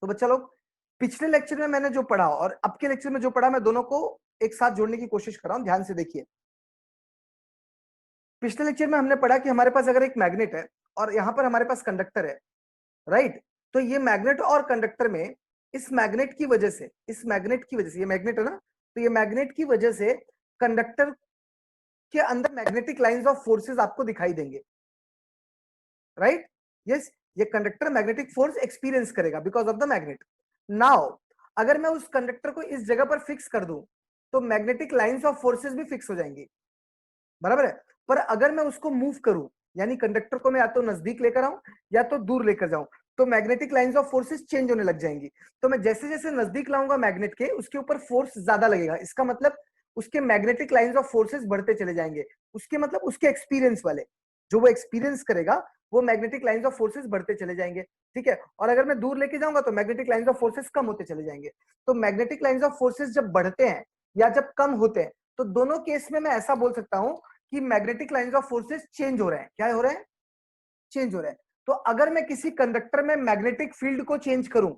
तो बच्चा लोग, पिछले लेक्चर में मैंने जो पढ़ा और अब के लेक्चर में जो पढ़ा, मैं दोनों को एक साथ जोड़ने की कोशिश कर रहा हूं, ध्यान से देखिए। पिछले लेक्चर में हमने पढ़ा कि हमारे पास अगर एक मैग्नेट है और यहां पर हमारे पास कंडक्टर है, राइट, तो ये मैग्नेट और कंडक्टर में, इस मैग्नेट की वजह से, इस मैग्नेट की वजह से, ये मैग्नेट है ना, तो ये मैग्नेट की वजह से कंडक्टर के अंदर मैग्नेटिक लाइंस ऑफ फोर्सेस आपको दिखाई देंगे, राइट। यस, ये कंडक्टर मैग्नेटिक फोर्स एक्सपीरियंस करेगा because of the magnet. Now अगर मैं उस कंडक्टर को इस जगह पर फिक्स कर दूं तो मैग्नेटिक लाइंस ऑफ फोर्सेस भी फिक्स हो जाएंगी, बराबर है। पर अगर मैं उसको मूव करूं, यानी कंडक्टर को मैं या तो नजदीक लेकर आऊं या तो दूर लेकर जाऊं, तो magnetic lines of forces change होने लग जाएंगी। तो मैं जैसे जैसे नजदीक लाऊंगा मैग्नेट के, उसके ऊपर फोर्स ज्यादा लगेगा, इसका मतलब उसके मैग्नेटिक लाइंस ऑफ फोर्सेस बढ़ते चले जाएंगे। उसके मतलब उसके एक्सपीरियंस वाले, जो वो एक्सपीरियंस करेगा, वो मैग्नेटिक लाइंस ऑफ फोर्सेस बढ़ते चले जाएंगे, ठीक है। और अगर मैं दूर लेके जाऊंगा तो मैग्नेटिक लाइंस ऑफ फोर्सेस कम होते चले जाएंगे। तो मैग्नेटिक लाइंस ऑफ फोर्सेस जब बढ़ते हैं या जब कम होते हैं, तो दोनों केस में मैं ऐसा बोल सकता हूं कि magnetic lines of forces change हो रहे हैं। क्या हो रहे हैं? चेंज हो रहे हैं। तो अगर मैं किसी कंडक्टर में मैग्नेटिक फील्ड को चेंज करूं,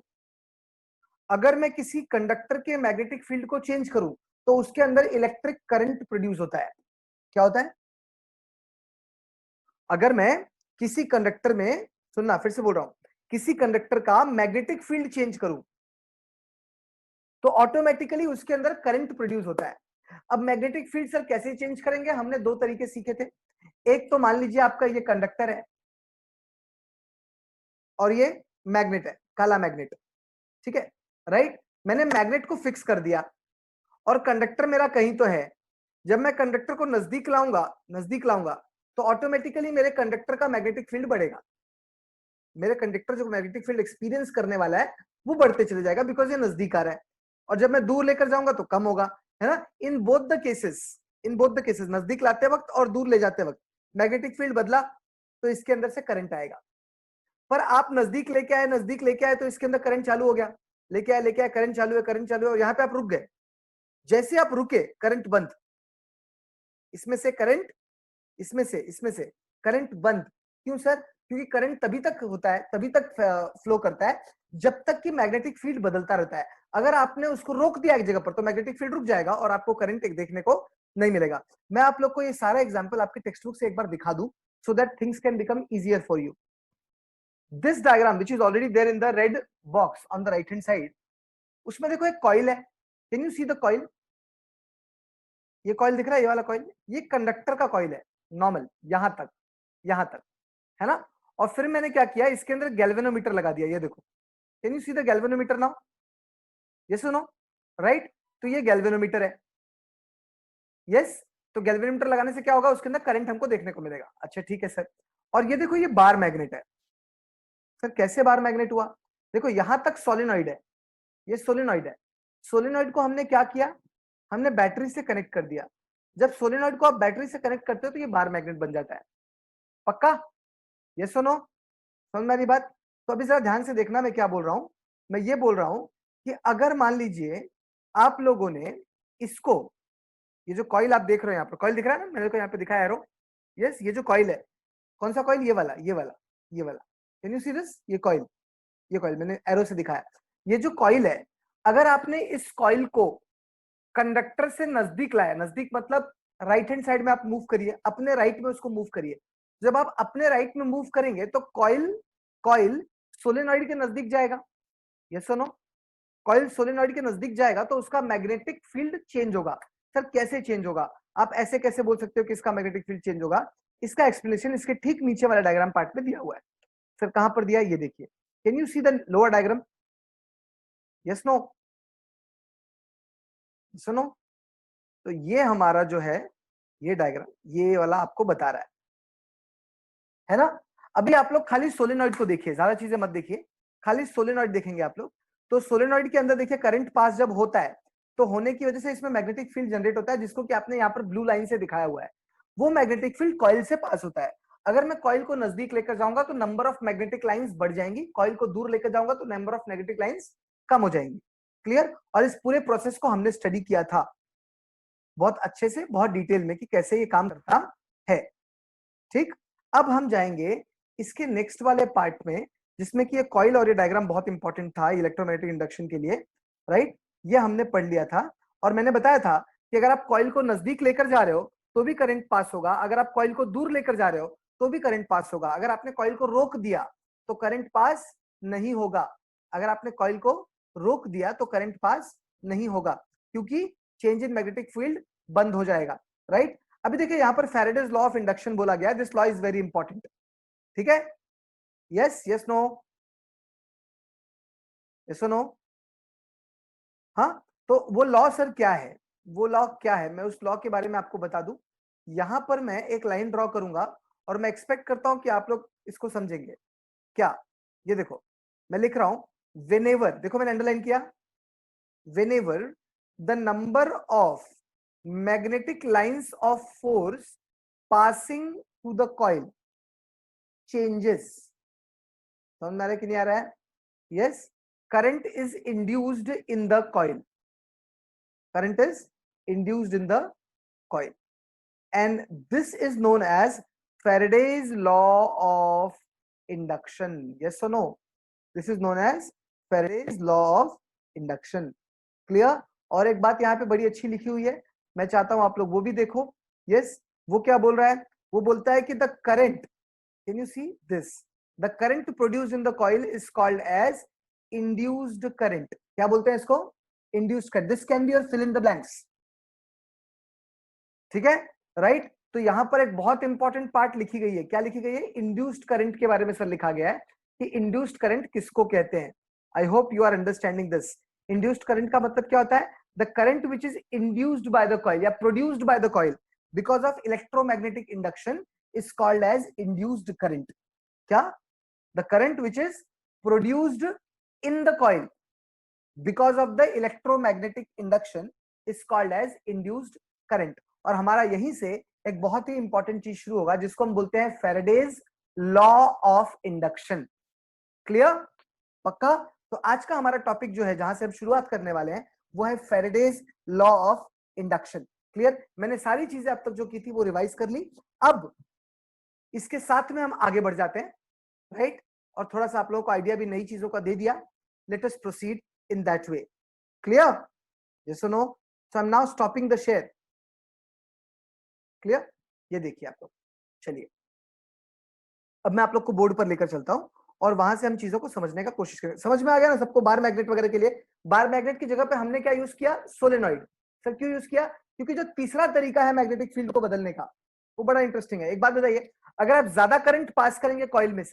अगर मैं किसी कंडक्टर के मैग्नेटिक फील्ड को चेंज करूं, तो उसके अंदर इलेक्ट्रिक करंट प्रोड्यूस होता है। क्या होता है? अगर मैं किसी कंडक्टर में, सुनना फिर से बोल रहा हूं, किसी कंडक्टर का मैग्नेटिक फील्ड चेंज करूं तो ऑटोमेटिकली उसके अंदर करंट प्रोड्यूस होता है। अब मैग्नेटिक फील्ड सर कैसे चेंज करेंगे? हमने दो तरीके सीखे थे। एक तो मान लीजिए आपका ये कंडक्टर है और ये मैग्नेट है, काला मैग्नेट, ठीक है, राइट। मैंने मैग्नेट को फिक्स कर दिया और कंडक्टर मेरा कहीं तो है। जब मैं कंडक्टर को नजदीक लाऊंगा तो ऑटोमेटिकली मेरे कंडक्टर का मैग्नेटिक फील्ड बढ़ेगा। मेरे कंडक्टर जो मैग्नेटिक फील्ड एक्सपीरियंस करने वाला है वो बढ़ते चले जाएगा, बिकॉज ये नजदीक आ रहा है। और जब मैं दूर लेकर जाऊंगा तो कम होगा, है ना। इन बोथ द केसेस नजदीक लाते वक्त और दूर ले जाते वक्त मैग्नेटिक फील्ड बदला तो इसके अंदर से करंट आएगा। पर आप नजदीक लेके आए तो इसके अंदर करंट चालू हो गया, लेके आए करंट चालू है और यहाँ पे आप रुक गए। जैसे आप रुके, करंट बंद। इसमें से करंट, इसमें से करंट बंद। क्यों सर? क्योंकि करंट तभी तक होता है, तभी तक फ्लो करता है जब तक कि मैग्नेटिक फील्ड बदलता रहता है। अगर आपने उसको रोक दिया एक जगह पर तो मैग्नेटिक फील्ड रुक जाएगा और आपको करंट एक देखने को नहीं मिलेगा। मैं आप लोग को ये सारा एग्जांपल आपके टेक्स्ट बुक से एक बार दिखा दूं so that things can become easier for you. This diagram which is already there in the red box on the right hand side, उसमें देखो एक कॉइल है। Can you see the coil? ये कॉइल दिख रहा है, ये वाला कॉइल, ये कंडक्टर का कॉइल है, नॉर्मल, यहां तक, है ना। और फिर मैंने क्या किया, इसके अंदर गैल्वेनोमीटर लगा दिया, ये देखो। Can you see the galvanometer now? ये सुनो, राइट। तो ये गैल्वेनोमीटर है, यस। तो गैल्वेनोमीटर लगाने से क्या होगा, उसके अंदर करंट हमको देखने को मिलेगा। अच्छा ठीक है सर। और ये देखो, ये बार मैग्नेट है। सर कैसे बार मैग्नेट हुआ? देखो यहां तक सोलेनॉइड है, ये सोलेनॉइड है। सोलेनॉइड को हमने क्या किया, हमने बैटरी से कनेक्ट कर दिया। जब सोलेनॉइड को आप बैटरी से कनेक्ट करते हो तो ये बार मैग्नेट बन जाता है। पक्का? ये सुनो, समझ में आ रही बात? तो अभी जरा ध्यान से देखना मैं क्या बोल रहा हूं। मैं ये बोल रहा हूं कि अगर मान लीजिए आप लोगों ने इसको, ये जो कॉइल आप देख रहे हो, यहाँ पर कॉइल दिख रहा है ना मेरे को, यहाँ पे दिखा है एरो। यस, ये जो कॉइल है, कौन सा कॉइल? ये वाला। Can you see this? ये कॉइल मैंने एरो से दिखाया। ये जो कॉइल है, अगर आपने इस कॉइल को कंडक्टर से नजदीक लाया, नजदीक मतलब राइट हैंड साइड में आप मूव करिए, अपने राइट में उसको मूव करिए। जब आप अपने राइट में मूव करेंगे तो कॉइल कॉइल सोलेनॉइड के नजदीक जाएगा। ये सुनो, कॉइल सोलेनॉइड के नजदीक जाएगा तो उसका मैग्नेटिक फील्ड चेंज होगा। सर कैसे चेंज होगा? आप ऐसे कैसे बोल सकते हो कि इसका मैग्नेटिक फील्ड चेंज होगा? इसका एक्सप्लेनेशन इसके ठीक नीचे वाला डायग्राम पार्ट में दिया हुआ है। सर कहां पर दिया है? ये देखिए। Can you see the lower diagram? Yes no? सुनो, तो ये हमारा जो है, ये डायग्राम ये वाला आपको बता रहा है ना। अभी आप लोग खाली सोलेनॉइड को देखिए, ज्यादा चीजें मत देखिए, खाली सोलेनॉइड देखेंगे आप लोग। तो सोलेनॉइड के अंदर देखिए, करंट पास जब होता है तो होने की वजह से इसमें मैग्नेटिक फील्ड जनरेट होता है, जिसको कि आपने यहाँ पर ब्लू लाइन से दिखाया हुआ है। वो मैग्नेटिक फील्ड कॉइल से पास होता है। अगर मैं कॉइल को नजदीक लेकर जाऊंगा तो नंबर ऑफ मैग्नेटिक लाइंस बढ़ जाएंगी, कॉइल को दूर लेकर जाऊंगा तो नंबर ऑफ मैग्नेटिक लाइंस कम हो जाएंगी। क्लियर? और इस पूरे प्रोसेस को हमने स्टडी किया था बहुत अच्छे से, बहुत डिटेल में, कि कैसे ये काम करता है। ठीक, अब हम जाएंगे इसके नेक्स्ट वाले पार्ट में, जिसमें कि ये कॉइल और ये डायग्राम बहुत इंपॉर्टेंट था इलेक्ट्रोमैग्नेटिक इंडक्शन के लिए, राइट। ये हमने पढ़ लिया था और मैंने बताया था कि अगर आप कॉइल को नजदीक लेकर जा रहे हो तो भी करंट पास होगा, अगर आप कॉइल को दूर लेकर जा रहे हो तो भी करंट पास होगा। अगर आपने कॉइल को रोक दिया तो करंट पास नहीं होगा, अगर आपने कॉइल को रोक दिया तो करंट पास नहीं होगा, क्योंकि चेंज इन मैग्नेटिक फील्ड बंद हो जाएगा, राइट। अभी देखिए यहाँ पर फैराडेज लॉ ऑफ इंडक्शन बोला गया, this law is very important, ठीक है। Yes yes no, yes no, हाँ। तो वो लॉ सर क्या है, वो लॉ क्या है, मैं उस लॉ के बारे में आपको बता दूं। यहां पर मैं एक लाइन ड्रॉ करूंगा और मैं एक्सपेक्ट करता हूं कि आप लोग इसको समझेंगे क्या। ये देखो मैं लिख रहा हूं वेनेवर, देखो मैंने अंडरलाइन किया, whenever the number of magnetic lines of force passing through the coil changes, समझ में आ रहा है कि नहीं आ रहा है? Yes, current is induced in the coil, current is induced in the coil, and this is known as Faraday's law of induction. Yes or no? This is known as Faraday's law of induction. Clear? और एक बात यहाँ पे बड़ी अच्छी लिखी हुई है, मैं चाहता हूं आप लोग वो भी देखो। यस, वो क्या बोल रहा है, वो बोलता है कि the current, can you see this, the current produced in the coil is called as induced current. क्या बोलते हैं इसको? Induced current. This can be your fill in the blanks, ठीक है, राइट। तो यहां पर एक बहुत इंपॉर्टेंट पार्ट लिखी गई है, क्या लिखी गई है? इंड्यूस्ड करंट के बारे में सर लिखा गया है कि इंड्यूस्ड करंट किसको कहते हैं। I hope you are understanding this. Induced current का मतलब क्या होता है? The current which is induced by the coil या produced by the coil because of electromagnetic induction is called as induced current. क्या? The current which is produced in the coil because of the electromagnetic induction is called as induced current. और हमारा यहीं से एक बहुत ही important चीज शुरू होगा जिसको हम बोलते हैं Faraday's law of induction. Clear? पक्का? तो आज का हमारा टॉपिक जो है जहां से हम शुरुआत करने वाले हैं वो है Faraday's law of induction. Clear? मैंने सारी चीजें अब तक जो की थी वो रिवाइज कर ली, अब इसके साथ में हम आगे बढ़ जाते हैं, राइट। और थोड़ा सा आप लोगों को आइडिया भी नई चीजों का दे दिया। Let us proceed in that way. Clear? Yes और no? So I am now stopping the share. Clear? ये देखिए आप लोग, चलिए अब मैं आप लोग को बोर्ड पर लेकर चलता हूं और वहां से हम चीजों को समझने का कोशिश करें। समझ में आ गया ना सबको? बार मैग्नेट वगैरह के लिए, बार मैग्नेट की जगह पे हमने क्या यूज किया? सोलेनॉइड। सर क्यों यूज किया? क्योंकि जो तीसरा तरीका है मैग्नेटिक फील्ड को बदलने का वो बड़ा इंटरेस्टिंग है। एक बात बताइए, अगर आप ज्यादा करंट पास करेंगे कॉइल में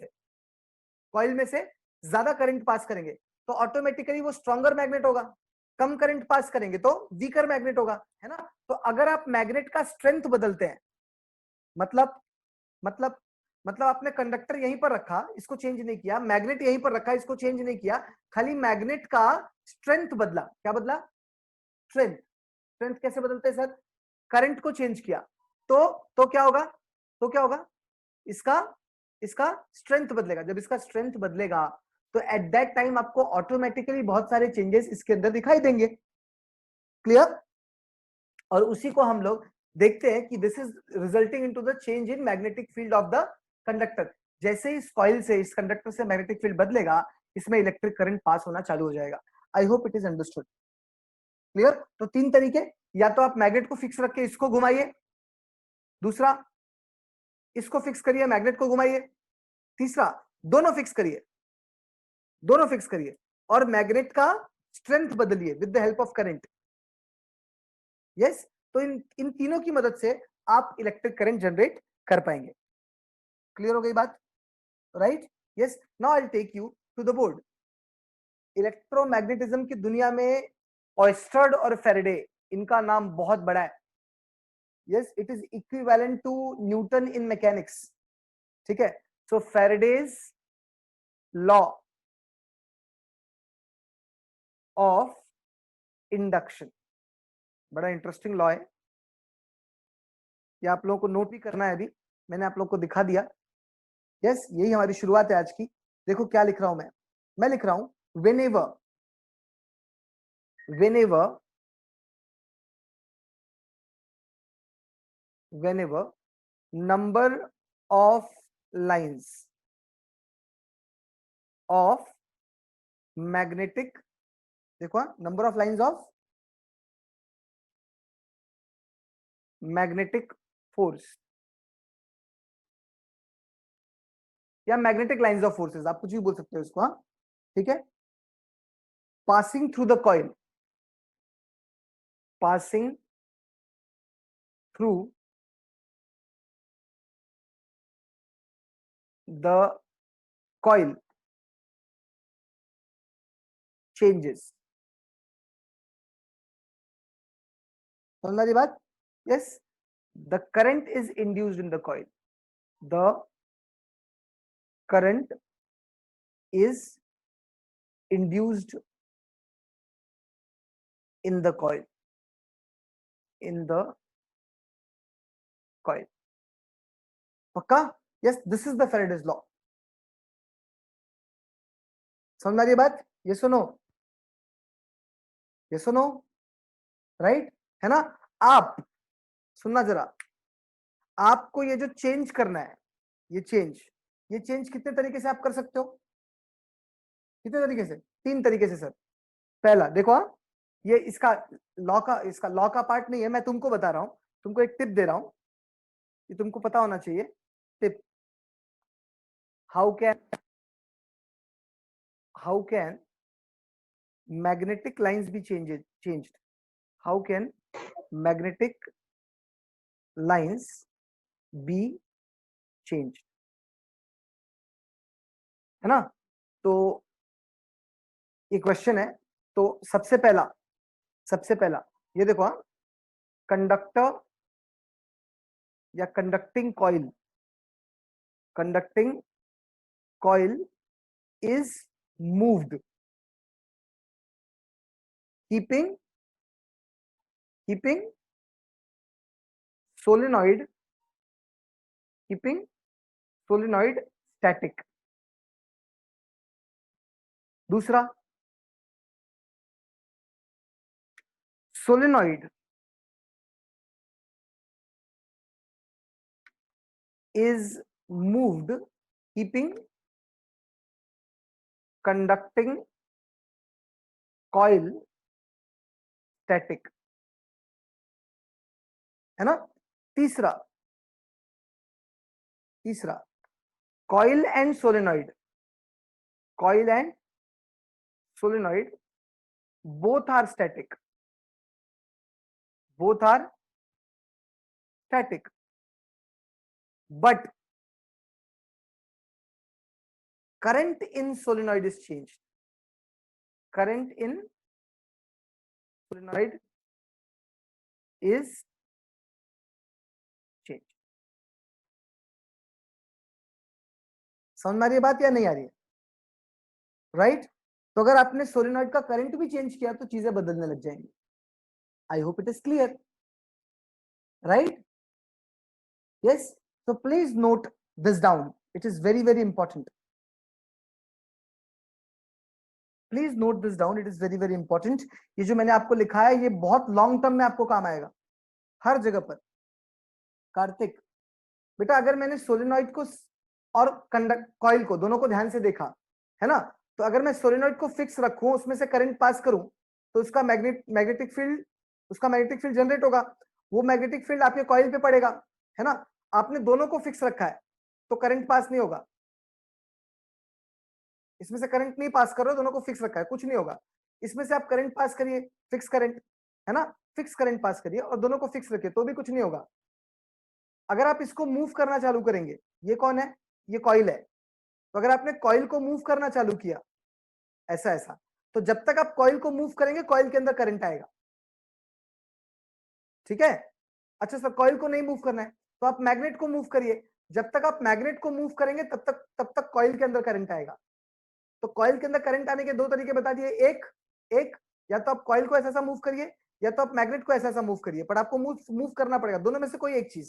से ज्यादा करंट पास करेंगे तो ऑटोमेटिकली वो स्ट्रॉन्गर मैग्नेट होगा, कम करंट पास करेंगे तो वीकर मैग्नेट होगा, है ना। तो अगर आप मैग्नेट का स्ट्रेंथ बदलते हैं, मतलब मतलब मतलब आपने कंडक्टर यहीं पर रखा, इसको चेंज नहीं किया, मैग्नेट यहीं पर रखा, इसको चेंज नहीं किया, खाली मैग्नेट का स्ट्रेंथ बदला। क्या बदला? स्ट्रेंथ। स्ट्रेंथ कैसे बदलते हैं सर? करंट को चेंज किया तो क्या होगा? तो क्या होगा? इसका इसका स्ट्रेंथ बदलेगा। जब इसका स्ट्रेंथ बदलेगा तो एट दैट टाइम आपको ऑटोमेटिकली बहुत सारे चेंजेस इसके अंदर दिखाई देंगे। क्लियर? और उसी को हम लोग देखते हैं कि this is resulting into the change in magnetic field of the conductor. जैसे ही इस कॉइल से, इस कंडक्टर से मैग्नेटिक फील्ड बदलेगा, इसमें इलेक्ट्रिक करंट पास होना चालू हो जाएगा। I hope it is understood. Clear? तो तीन तरीके, या तो आप मैग्नेट को फिक्स रख के इसको घुमाइए, दूसरा इसको फिक्स करिए मैग्नेट को घुमाइए, तीसरा दोनों फिक्स करिए, दोनों फिक्स करिए और मैग्नेट का स्ट्रेंथ बदलिए with the help of current. Yes, तो इन इन तीनों की मदद से आप इलेक्ट्रिक करंट जनरेट कर पाएंगे। क्लियर हो गई बात? Right? Yes, now I take you to the board. Electromagnetism की दुनिया में ऑयस्टर्ड और फेराडे, इनका नाम बहुत बड़ा है। Yes, it is equivalent to Newton in mechanics, ठीक है। So Faraday's law of induction बड़ा इंटरेस्टिंग लॉ है, ये आप लोगों को नोट भी करना है। अभी मैंने आप लोगों को दिखा दिया। यस, यही हमारी शुरुआत है आज की। देखो क्या लिख रहा हूं मैं लिख रहा हूं whenever number of lines of magnetic, देखो number of lines of magnetic force या मैग्नेटिक लाइंस ऑफ फोर्सेस, आप कुछ भी बोल सकते हो इसको, हाँ ठीक है। Passing through the coil, passing through the coil changes, समझ रही बात? Yes, the current is induced in the coil, the current is induced in the coil, in the coil, पक्का? Yes, this is the Faraday's law, समझ आ रही है बात? ये सुनो, ये सुनो, राइट है ना? आप सुनना जरा, आपको ये जो चेंज करना है, ये चेंज कितने तरीके से आप कर सकते हो? कितने तरीके से? 3 तरीके से सर। पहला देखो, ये इसका लॉ का पार्ट नहीं है, मैं तुमको बता रहा हूं, तुमको एक टिप दे रहा हूं, ये तुमको पता होना चाहिए। Tip, how can magnetic lines be changed? How can magnetic lines be changed? है ना? तो ये क्वेश्चन है। तो सबसे पहला ये देखो, कंडक्टर या conducting coil is moved keeping solenoid static. दूसरा, solenoid is moved keeping conducting coil static, है ना? तीसरा coil and solenoid both are static, but current in solenoid is changed. Current in solenoid is changed. समझ में आ रही है बात या नहीं आ रही है? राइट? तो अगर आपने सोलेनॉइड का करंट भी चेंज किया तो चीजें बदलने लग जाएंगी। I hope it is clear, right? Yes, so please note this down, it is very very important. Please note this down, it is very very important. ये जो मैंने आपको लिखा है ये बहुत लॉन्ग टर्म में आपको काम आएगा हर जगह पर। कार्तिक बेटा, अगर मैंने सोलेनॉइड को और कंडक्ट कॉइल को दोनों को ध्यान से देखा है ना, तो अगर मैं सोलेनॉइड को फिक्स रखूं, उसमें से करंट पास करूं, तो उसका मैग्नेटिक फील्ड जनरेट होगा। वो मैग्नेटिक फील्ड आपके कॉइल पे पड़ेगा, है ना? आपने दोनों को फिक्स रखा है तो करंट पास नहीं होगा। इसमें से करंट नहीं पास कर रहे हो, दोनों को फिक्स रखा है, कुछ नहीं होगा। इसमें से आप करंट पास करिए, फिक्स करंट, है ना? फिक्स करंट पास करिए और दोनों को फिक्स रखिए तो भी कुछ नहीं होगा। अगर आप इसको मूव करना चालू करेंगे, ये कौन है? ये कॉइल है। तो अगर आपने कॉइल को मूव करना चालू किया ऐसा, तो जब तक आप कॉइल को मूव करेंगे कॉइल के अंदर करंट आएगा, ठीक है? अच्छा सर, कॉइल को नहीं मूव करना है तो आप मैग्नेट को मूव करिए। जब तक आप मैग्नेट को मूव करेंगे तब तक कॉइल के अंदर करंट आएगा। तो कॉइल के अंदर करंट आने के 2 तरीके बता दिए। एक या तो आप कॉइल को ऐसा मूव करिए या तो आप मैग्नेट को ऐसा मूव करिए, पर आपको मूव करना पड़ेगा, दोनों में से कोई एक चीज।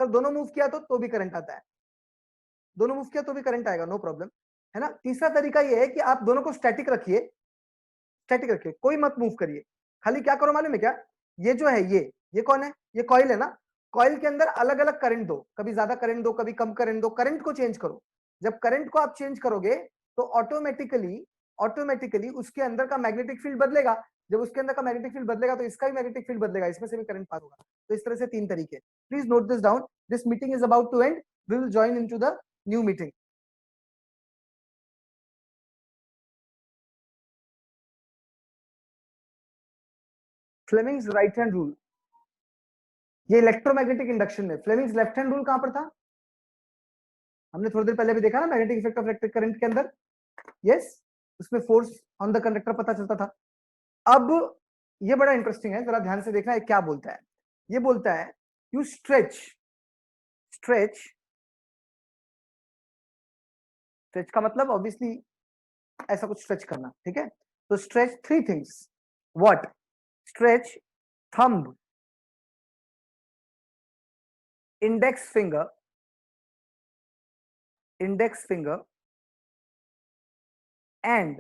सर दोनों मूव किया तो भी करंट आता है, दोनों मूव किया तो भी करंट आएगा, नो प्रॉब्लम, है ना? तीसरा तरीका ये है कि आप दोनों को स्टैटिक रखिए, कोई मत मूव करिए। खाली क्या करो मालूम है क्या? ये जो है ये कौन है? ये कॉइल है ना? कॉइल के अंदर अलग अलग करंट दो, कभी ज्यादा करंट दो, कभी कम करंट दो, करंट को चेंज करो। जब करंट को आप चेंज करोगे तो ऑटोमेटिकली उसके अंदर का मैग्नेटिक फील्ड बदलेगा। जब उसके अंदर का मैग्नेटिक फील्ड बदलेगा तो इसका भी मैग्नेटिक फील्ड बदलेगा, इसमें से भी करंट पास होगा। तो इस तरह से 3 तरीके। Please note this down. This meeting is about to end, we will join into the new meeting. Fleming's right hand rule, ये इलेक्ट्रोमैग्नेटिक इंडक्शन में फ्लेमिंग्स लेफ्ट हैंड रूल कहां पर था? हमने थोड़ी देर पहले भी देखा ना, magnetic effect of electric current के अंदर। यस, उसमें फोर्स ऑन द कंडक्टर पता चलता था। अब ये बड़ा इंटरेस्टिंग है, जरा ध्यान से देखना है क्या बोलता है। ये बोलता है यू स्ट्रेच, स्ट्रेच स्ट्रेच का मतलब ऑब्वियसली ऐसा कुछ स्ट्रेच करना, ठीक है? तो stretch 3 things. What? Stretch thumb, index finger, index finger and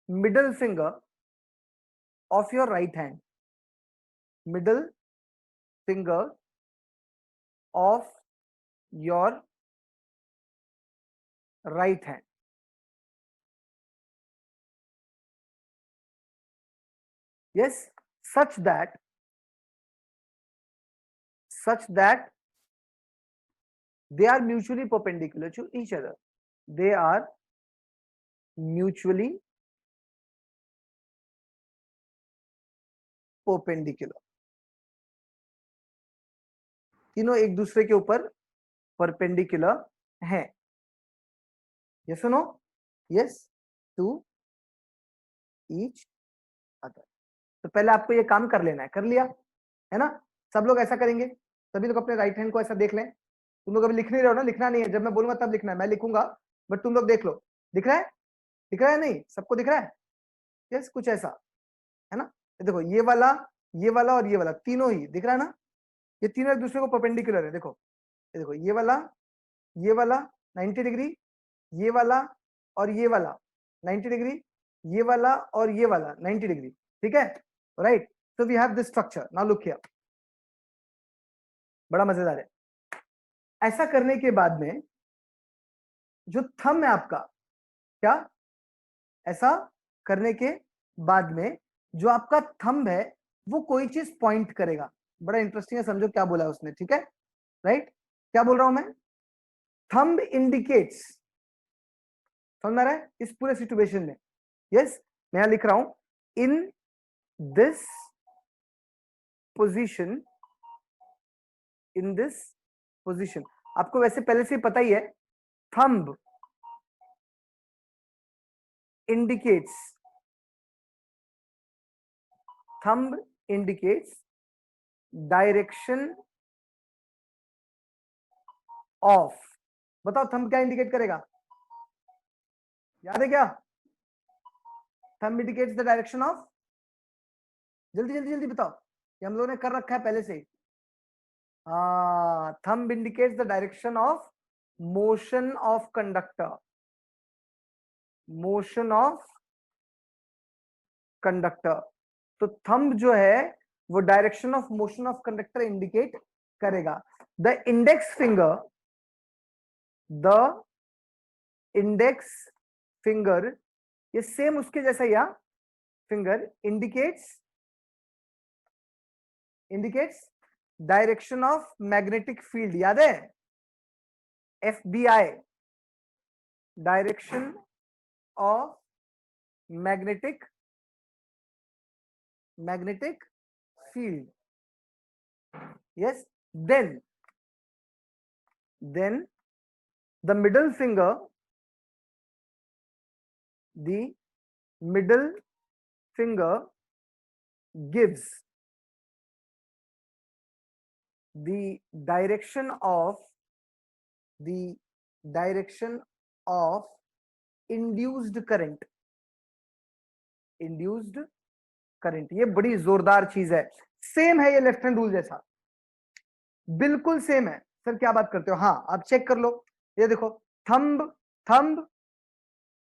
middle finger of your right hand, middle finger of your right hand. Yes, such that they are mutually perpendicular to each other. They are mutually perpendicular. तीनों एक दूसरे के ऊपर perpendicular हैं। Yes और no? Yes, to each other. तो पहले आपको ये काम कर लेना है, कर लिया है ना? सब लोग ऐसा करेंगे, सभी लोग अपने राइट हैंड को ऐसा देख लें। तुम लोग अभी लिख नहीं रहे हो ना, लिखना नहीं है, जब मैं बोलूंगा तब लिखना है। मैं लिखूंगा बट तुम लोग देख लो। दिख रहा है? दिख रहा है? नहीं, सबको दिख रहा है? यस, कुछ ऐसा है ना? देखो ये वाला और ये वाला तीनों ही दिख रहा है ना? ये तीनों एक दूसरे को परपेंडिकुलर है। देखो ये देखो, ये वाला 90 डिग्री, ये वाला और ये वाला 90 डिग्री, ये वाला और ये वाला 90 डिग्री, ठीक है? Right, so we have this structure. Now look here, बड़ा मजेदार है। ऐसा करने के बाद में जो थंब है आपका, क्या ऐसा करने के बाद में जो आपका थंब है वो कोई चीज पॉइंट करेगा। बड़ा इंटरेस्टिंग है, समझो क्या बोला उसने, ठीक है? राइट, क्या बोल रहा हूं मैं? थंब इंडिकेट्स, समझ में आ रहा है इस पूरे सिचुएशन में? यस, मैं यहां लिख रहा हूं in this position, in this position. आपको वैसे पहले से पता ही है, thumb indicates, thumb indicates direction of, बताओ थंब क्या इंडिकेट करेगा? याद है क्या? Thumb indicates the direction of, जल्दी जल्दी जल्दी बताओ, ये हम लोगों ने कर रखा है पहले से। Thumb indicates the direction of motion of conductor, motion of conductor. तो थंब जो है वो direction of motion of conductor indicate करेगा। The index finger, the index finger, ये सेम उसके जैसा ही, finger indicates direction of magnetic field. याद है? FBI, direction of magnetic field. Yes, then the middle finger, the middle finger gives the direction of induced current, ये बड़ी जोरदार चीज है। सेम है ये लेफ्ट हैंड रूल जैसा, बिल्कुल सेम है। सर क्या बात करते हो? हाँ, आप चेक कर लो, ये देखो थंब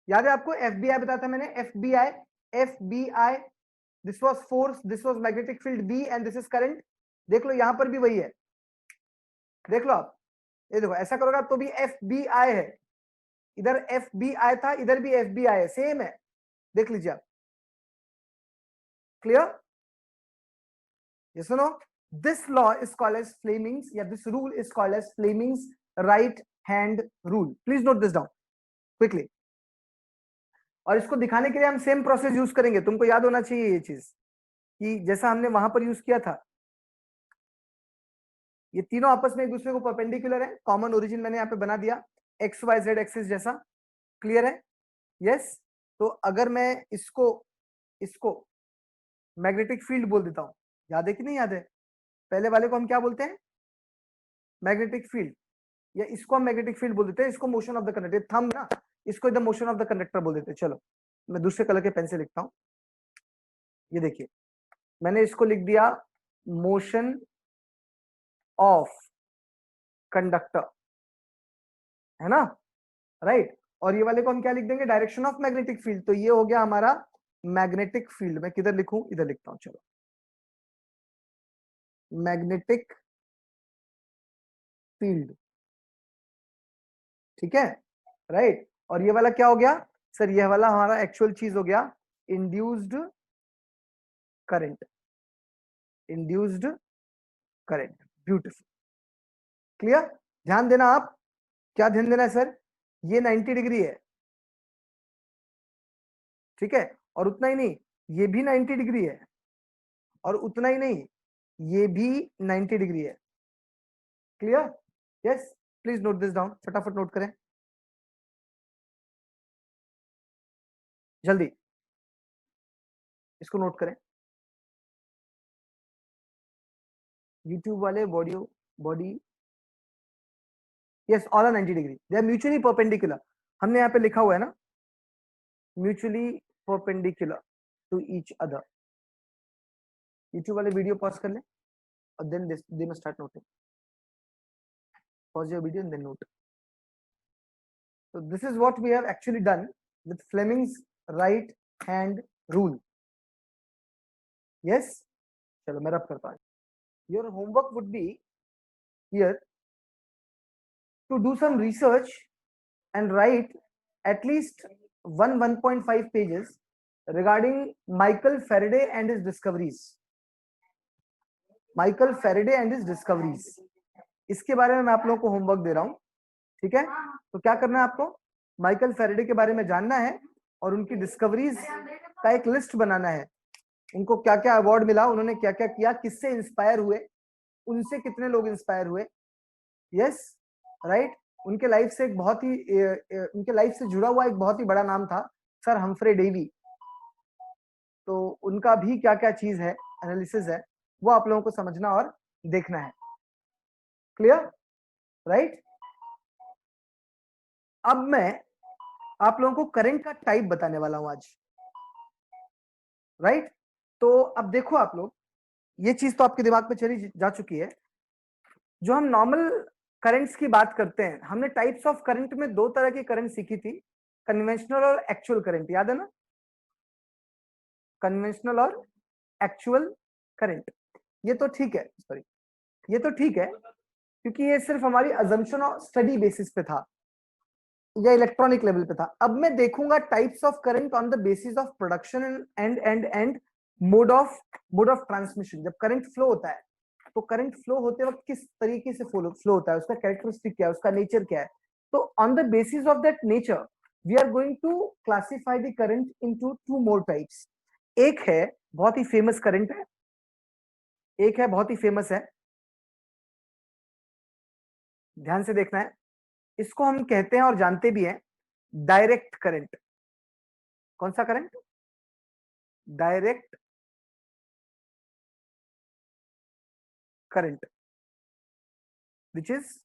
याद है आपको? FBI बताया था मैंने, FBI, this was force, this was magnetic field B and this is current. देख लो यहां पर भी वही है, देख लो आप, ये देखो ऐसा करोगे तो भी FBI है, इधर एफ बी आया था, इधर भी एफ बी आया, सेम है, देख लीजिए आप। क्लियर? ये सुनो, this law is called as Fleming's, या this rule is called as Fleming's right hand rule. Please note this down quickly. और इसको दिखाने के लिए हम सेम प्रोसेस यूज करेंगे, तुमको याद होना चाहिए ये चीज, कि जैसा हमने वहां पर यूज किया था। ये तीनों आपस में एक दूसरे को परपेंडिकुलर है, कॉमन ओरिजिन मैंने यहाँ पे बना दिया, एक्स वाई जेड एक्सिस जैसा। क्लियर है? यस। तो अगर मैं इसको इसको मैग्नेटिक फील्ड बोल देता हूँ, याद है कि नहीं याद है? पहले वाले को हम क्या बोलते हैं? मैग्नेटिक फील्ड, या इसको हम मैग्नेटिक फील्ड बोल देते हैं, इसको motion of the conductor, thumb ना, इसको एकदम मोशन ऑफ द कंडक्टर बोल देते हैं। चलो मैं दूसरे कलर के पेन से लिखता हूँ। ये देखिए, मैंने इसको लिख दिया मोशन ऑफ कंडक्टर, है ना? राइट। और ये वाले को हम क्या लिख देंगे? Direction of magnetic field. तो ये हो गया हमारा मैग्नेटिक फील्ड। मैं किधर लिखूं? इधर लिखता हूं, चलो, मैग्नेटिक फील्ड। ठीक है, राइट। और ये वाला क्या हो गया सर? ये वाला हमारा एक्चुअल चीज हो गया induced current, induced current. Beautiful. Clear? ध्यान देना आप, क्या ध्यान देना है सर? ये 90 डिग्री है, ठीक है, और उतना ही नहीं, ये भी 90 डिग्री है, और उतना ही नहीं, ये भी 90 डिग्री है। Clear? Yes. Please note this down, फटाफट नोट करें जल्दी, इसको नोट करें। यूट्यूब वाले body yes, all are 90 degree, they are mutually perpendicular. हमने यहाँ पे लिखा हुआ है ना, mutually perpendicular to each other. YouTube वाले वीडियो पॉज कर ले, और then they must start noting. Pause your video and then note. So this is what we have actually done with Fleming's right hand rule. Yes? चलो मैं रब करता हूँ। Your homework would be here to do some research and write at least 1.5 pages regarding Michael Faraday and his discoveries. Michael Faraday and his discoveries. इसके बारे में मैं आप लोगों को होमवर्क दे रहा हूँ, ठीक है? तो क्या करना है आपको? माइकल फेरेडे के बारे में जानना है, और उनकी डिस्कवरीज का एक लिस्ट बनाना है। उनको क्या क्या अवार्ड मिला, उन्होंने क्या क्या किया, किससे इंस्पायर हुए, उनसे कितने लोग इंस्पायर हुए। Yes, right. उनके लाइफ से एक बहुत ही उनके लाइफ से जुड़ा हुआ एक बहुत ही बड़ा नाम था सर हम्फ्रे डेवी। तो उनका भी क्या क्या चीज है, एनालिसिस है, वो आप लोगों को समझना और देखना है। क्लियर? राइट। अब मैं आप लोगों को करंट का टाइप बताने वाला हूं आज, राइट। तो अब देखो आप लोग, ये चीज तो आपके दिमाग में चली जा चुकी है। जो हम नॉर्मल करंट्स की बात करते हैं, हमने टाइप्स ऑफ करंट में दो तरह की करंट सीखी थी, कन्वेंशनल और एक्चुअल करंट, याद है ना? कन्वेंशनल और एक्चुअल करंट। ये तो ठीक है, सॉरी, ये तो ठीक है, क्योंकि ये सिर्फ हमारी अजम्पशन और स्टडी बेसिस पे था, या इलेक्ट्रॉनिक लेवल पे था। अब मैं देखूंगा types of current on the basis of production and mode of transmission. जब करंट फ्लो होता है, तो करंट फ्लो होते वक्त किस तरीके से फ्लो होता है, उसका कैरेक्टरिस्टिक क्या है, उसका नेचर क्या है। तो on the basis of that nature we are going to classify the current into two more types. एक है बहुत ही फेमस करंट है, एक है बहुत ही फेमस है, ध्यान से देखना है। इसको हम कहते हैं और जानते भी हैं डायरेक्ट करंट। कौन सा current? Direct current, which is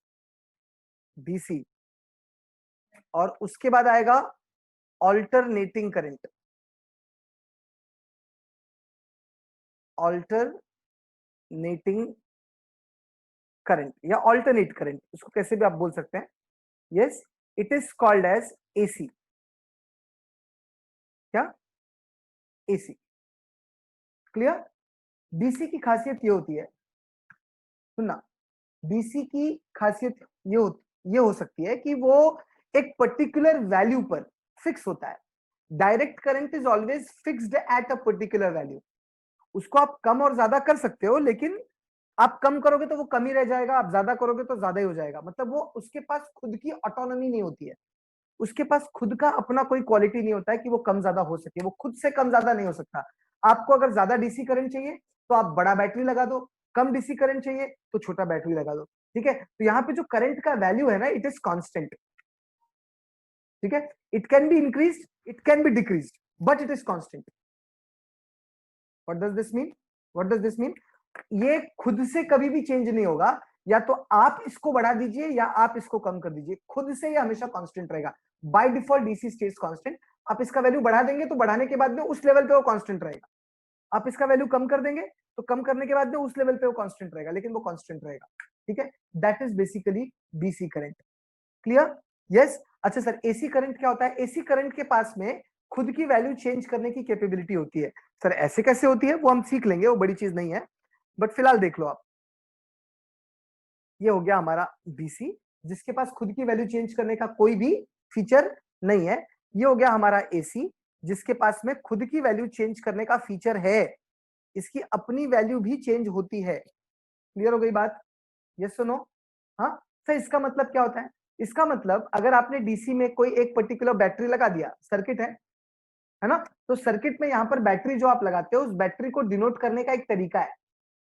DC. और उसके बाद आएगा ऑल्टरनेटिंग करंट, ऑल्टरनेटिंग करंट या ऑल्टरनेट करंट, उसको कैसे भी आप बोल सकते हैं। Yes, it is called as AC. क्या? एसी। क्लियर? डीसी की खासियत ये होती है, सुनना, डीसी की खासियत ये हो सकती है कि वो एक पर्टिकुलर वैल्यू पर फिक्स होता है। Direct current is always fixed at a particular value. उसको आप कम और ज्यादा कर सकते हो, लेकिन आप कम करोगे तो वो कम ही रह जाएगा, आप ज्यादा करोगे तो ज्यादा ही हो जाएगा। मतलब वो उसके पास खुद की ऑटोनॉमी नहीं होती है, उसके पास खुद का अपना कोई क्वालिटी नहीं होता है कि वो कम ज्यादा हो सके, वो खुद से कम ज्यादा नहीं हो सकता। आपको अगर ज्यादा डीसी करंट चाहिए तो आप बड़ा बैटरी लगा दो, कम डीसी करंट चाहिए तो छोटा बैटरी लगा दो। ठीक है, तो यहाँ पे जो करंट का वैल्यू है ना, इट इज कांस्टेंट। ठीक है, it can be increase, it can be decrease, but it is constant. What does this mean? What does this mean? ये खुद से कभी भी चेंज नहीं होगा, या तो आप इसको बढ़ा दीजिए या आप इसको कम कर दीजिए, खुद से ये हमेशा कांस्टेंट रहेगा। By default DC stage constant. आप इसका वैल्यू बढ़ा देंगे तो बढ़ाने के बाद में उस लेवल पे वो कांस्टेंट रहेगा, आप इसका वैल्यू कम कर देंगे तो कम करने के बाद में उस लेवल पे वो कांस्टेंट रहेगा, लेकिन वो कांस्टेंट रहेगा। ठीक है, that is basically DC current. Clear? Yes. अच्छा सर, एसी करंट क्या होता है? एसी करंट के पास में खुद की वैल्यू चेंज करने की कैपेबिलिटी होती है। सर ऐसे कैसे होती है? वो हम सीख लेंगे, वो बड़ी चीज नहीं है, बट फिलहाल देख लो आप। ये हो गया हमारा डीसी, जिसके पास खुद की वैल्यू चेंज करने का कोई भी फीचर नहीं है। ये हो गया हमारा एसी, जिसके पास में खुद की वैल्यू चेंज करने का फीचर है, इसकी अपनी वैल्यू भी चेंज होती है। क्लियर हो गई बात? यस सुनो। हाँ सर, इसका मतलब क्या होता है? इसका मतलब अगर आपने डीसी में कोई एक पर्टिकुलर बैटरी लगा दिया, सर्किट है ना, तो सर्किट में यहाँ पर बैटरी जो आप लगाते हो, उस बैटरी को डिनोट करने का एक तरीका है।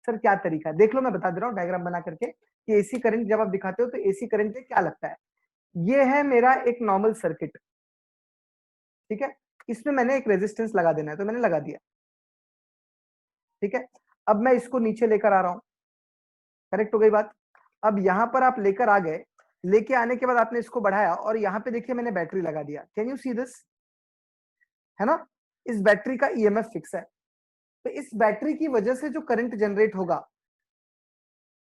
सर क्या तरीका है? देख लो, मैं बता दे रहा हूँ डायग्राम बना करके कि एसी करंट जब आप दिखाते हो तो एसी करंट से क्या लगता है। ये है मेरा एक नॉर्मल सर्किट, ठीक है, इसमें मैंने एक रेजिस्टेंस लगा देना है, तो मैंने लगा दिया। ठीक है, अब मैं इसको नीचे लेकर आ रहा हूं। करेक्ट हो गई बात? अब यहां पर आप लेकर आ गए, लेके आने के बाद आपने इसको बढ़ाया और यहाँ पे देखिए मैंने बैटरी लगा दिया। Can you see this? है ना, इस बैटरी का ईएमएफ फिक्स है, तो इस बैटरी की वजह से जो करंट जनरेट होगा,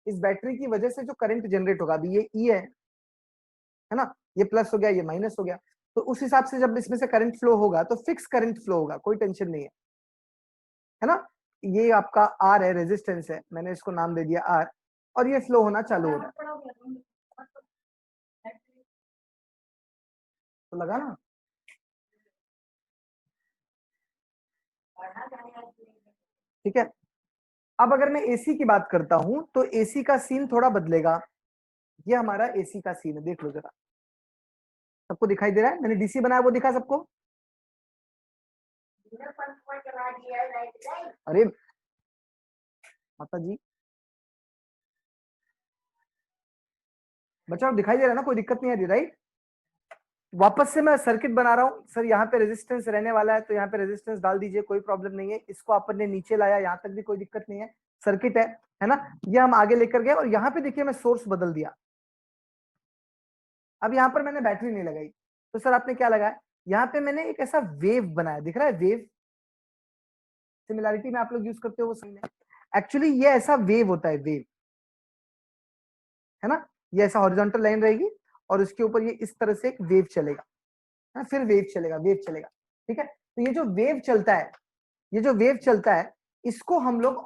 इस बैटरी की वजह से जो करंट जनरेट होगा, अभी ये ई है ना, ये प्लस हो गया, ये माइनस हो गया, तो उस हिसाब से जब इसमें से करंट फ्लो होगा तो फिक्स करंट फ्लो होगा, कोई टेंशन नहीं है ना। ये आपका आर है, रेजिस्टेंस है, मैंने इसको नाम दे दिया आर, और ये फ्लो होना चालू हो रहा है। तो लगा ना? ठीक है, अब अगर मैं एसी की बात करता हूं तो एसी का सीन थोड़ा बदलेगा। ये हमारा एसी का सीन है, देख लो जरा, सबको दिखाई दे रहा है? मैंने डीसी बनाया, वो दिखा सबको? अरे माता जी, बच्चा दिखाई दे रहा है ना, कोई दिक्कत नहीं आ रही राइट? वापस से मैं सर्किट बना रहा हूँ सर, यहाँ पे रेजिस्टेंस रहने वाला है तो यहाँ पे रेजिस्टेंस डाल दीजिए, कोई प्रॉब्लम नहीं है। इसको अपन ने नीचे लाया, यहाँ तक भी कोई दिक्कत नहीं है, सर्किट है ना। ये हम आगे लेकर गए और यहाँ पे देखिए मैं सोर्स बदल दिया। अब यहाँ पर मैंने बैटरी नहीं लगाई, तो सर आपने क्या लगाया? यहाँ पे मैंने एक ऐसा वेव बनाया, दिख रहा है वेव? सिमिलैरिटी में आप लोग यूज करते हो वो सही है। एक्चुअली ये ऐसा वेव होता है, वेव, है ना। ये ऐसा हॉरिजॉन्टल लाइन रहेगी और उसके ऊपर ये इस तरह से एक वेव चलेगा, है, फिर वेव चलेगा, वेव चलेगा। ठीक है, तो ये जो वेव चलता है, ये जो वेव चलता है, इसको हम लोग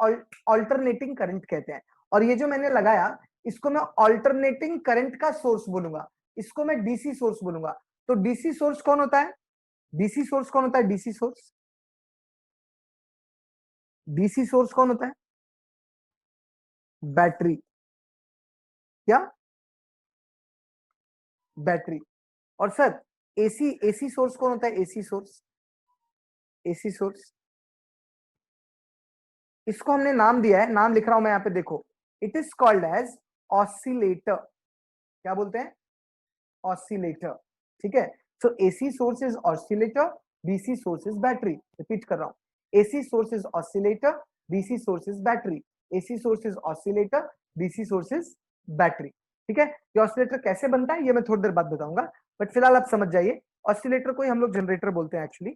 ऑल्टरनेटिंग करंट कहते हैं। और ये जो मैंने लगाया, इसको मैं ऑल्टरनेटिंग करंट का सोर्स बोलूंगा, इसको मैं डीसी सोर्स बोलूंगा। तो डीसी सोर्स कौन होता है? डीसी सोर्स कौन होता है? डीसी सोर्स, डीसी सोर्स कौन होता है? बैटरी। क्या? बैटरी। और सर एसी, एसी सोर्स कौन होता है? एसी सोर्स, एसी सोर्स, इसको हमने नाम दिया है, नाम लिख रहा हूं मैं यहाँ पे, देखो, it is called as oscillator. क्या बोलते हैं? ऑसिलेटर। ठीक है, so AC source is oscillator, DC source is battery. Repeat कर रहा हूं, AC source is oscillator, DC source is battery. AC source is oscillator, DC source is battery. ठीक है, ये ऑसिलेटर कैसे बनता है ये मैं थोड़ी देर बाद बताऊंगा, बट फिलहाल आप समझ जाइए, ऑसिलेटर को ही हम लोग जनरेटर बोलते हैं एक्चुअली,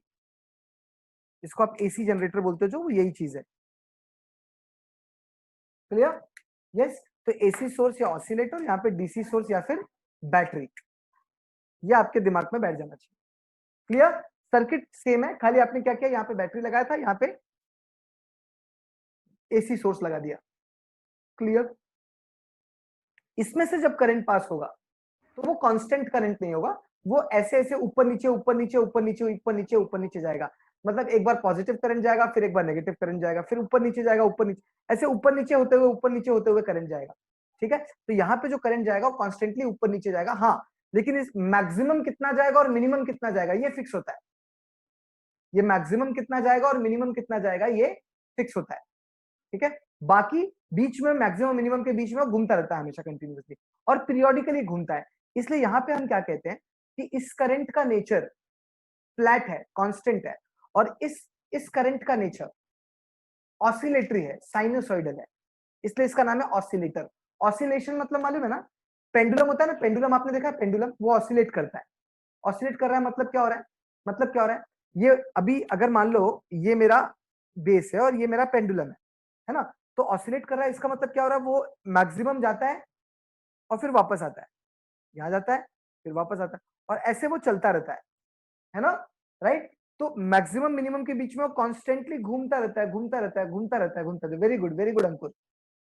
इसको आप एसी जनरेटर बोलते हो, जो यही चीज है। क्लियर? यस। तो एसी सोर्स या ऑसिलेटर, यहाँ पे डीसी सोर्स या फिर बैटरी, ये आपके दिमाग में बैठ जाना चाहिए। क्लियर? सर्किट सेम है, खाली आपने क्या किया, यहाँ पे बैटरी लगाया था, यहाँ पे एसी सोर्स लगा दिया। क्लियर? इसमें से जब करंट पास होगा तो वो कांस्टेंट करंट नहीं होगा, वो ऐसे ऐसे ऊपर नीचे ऊपर नीचे ऊपर नीचे ऊपर नीचे ऊपर नीचे जाएगा। मतलब एक बार पॉजिटिव करंट जाएगा, फिर एक बार नेगेटिव करंट जाएगा, फिर ऊपर नीचे जाएगा, ऊपर नीचे, ऐसे ऊपर नीचे होते हुए ऊपर नीचे होते हुए करंट जाएगा। ठीक है, तो यहाँ पे जो करंट जाएगा वो कॉन्स्टेंटली ऊपर नीचे जाएगा। हाँ, लेकिन इस मैक्सिमम कितना जाएगा और मिनिमम कितना जाएगा ये फिक्स होता है। ये मैक्सिमम कितना जाएगा और मिनिमम कितना जाएगा ये फिक्स होता है। ठीक है, बाकी बीच में मैक्सिमम मिनिमम के बीच में घूमता रहता है हमेशा कंटिन्यूअसली, और पीरियोडिकली घूमता है। इसलिए यहाँ पे हम क्या कहते हैं कि इस करंट का नेचर फ्लैट है, कांस्टेंट है, और इस करंट का नेचर ऑसिलेटरी है, साइनोसॉइडल है, इसलिए इसका नाम है ऑसिलेटर। ऑसिलेशन मतलब मालूम है ना, पेंडुलम होता है ना, पेंडुलम आपने देखा है, पेंडुलम वो ऑसिलेट करता है। ऑसिलेट कर रहा है मतलब क्या हो रहा है, मतलब क्या हो रहा है, ये अभी अगर मान लो ये मेरा बेस है और ये मेरा पेंडुलम है ना, तो ऑसिलेट कर रहा है, इसका मतलब क्या हो रहा है, वो मैक्सिमम जाता है और फिर वापस आता है, यहाँ जाता है फिर वापस आता है, और ऐसे वो चलता रहता है ना, राइट। तो मैक्सिमम मिनिमम के बीच में वो कॉन्स्टेंटली घूमता रहता है, घूमता रहता है, घूमता रहता है, घूमता रहता है। वेरी गुड अंकुर,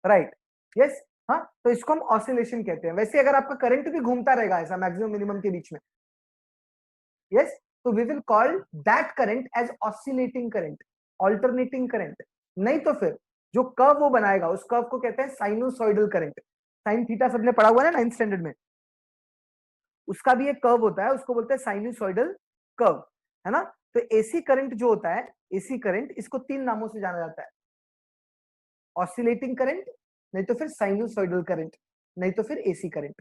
राइट, यस। हाँ, तो इसको हम ऑसिलेशन कहते हैं। वैसे अगर आपका करंट भी घूमता रहेगा ऐसा मैक्सिमम मिनिमम के बीच में, यस, तो we will call that current as oscillating current, alternating current. नहीं तो फिर जो कर्व वो बनाएगा उस कर्व को कहते हैं साइनोसॉइडल करंट। साइन थीटा सबने पढ़ा हुआ है ना 9th स्टैंडर्ड में, उसका भी एक कर्व होता है, उसको बोलते हैं साइनोसॉइडल कर्व, है ना। तो एसी करंट जो होता है, एसी करंट, इसको 3 नामों से जाना जाता है, ऑसिलेटिंग करंट, नहीं तो फिर साइनोसॉइडल करंट, नहीं तो फिर एसी करंट।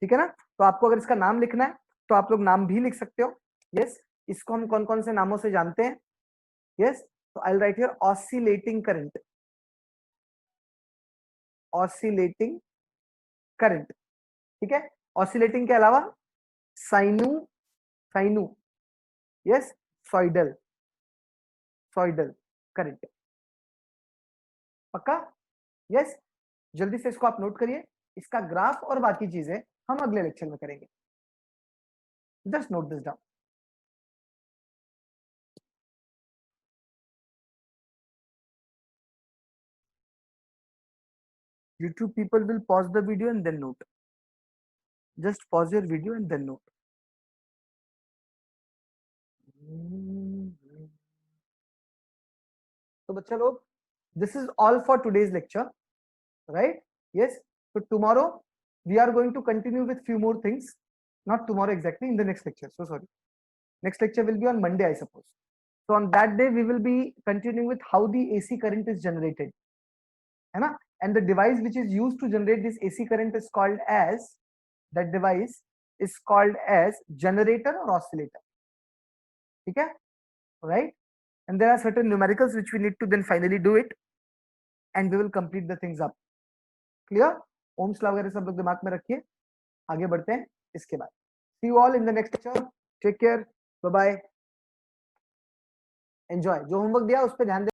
ठीक है ना, तो आपको अगर इसका नाम लिखना है तो आप लोग नाम भी लिख सकते हो। यस, इसको हम कौन कौन से नामों से जानते हैं, यस, तो I will write here oscillating current, oscillating current. ठीक है, ऑसिलेटिंग के अलावा साइनू, साइनू, यस, सॉइडल, सॉइडल करंट। पक्का, यस। जल्दी से इसको आप नोट करिए, इसका ग्राफ और बाकी चीजें हम अगले लेक्चर में करेंगे। Just note this down. YouTube people will pause the video and then note. Just pause your video and then note. तो बच्चा लोग, this is all for today's lecture, right? Yes. So tomorrow we are going to continue with few more things. Not tomorrow exactly, in the next lecture. So sorry. Next lecture will be on Monday, I suppose. So on that day we will be continuing with how the AC current is generated, है ना? And the device which is used to generate this AC current is called as, that device is called as generator or oscillator. ठीक है, right? And there are certain numericals which we need to then finally do it, and we will complete the things up. Clear? Ohm's law वगैरह सब लोग दिमाग में रखिए, आगे बढ़ते हैं इसके बाद। See you all in the next lecture. Take care. Bye bye. Enjoy. जो होमवर्क दिया उस पर ध्यान देना।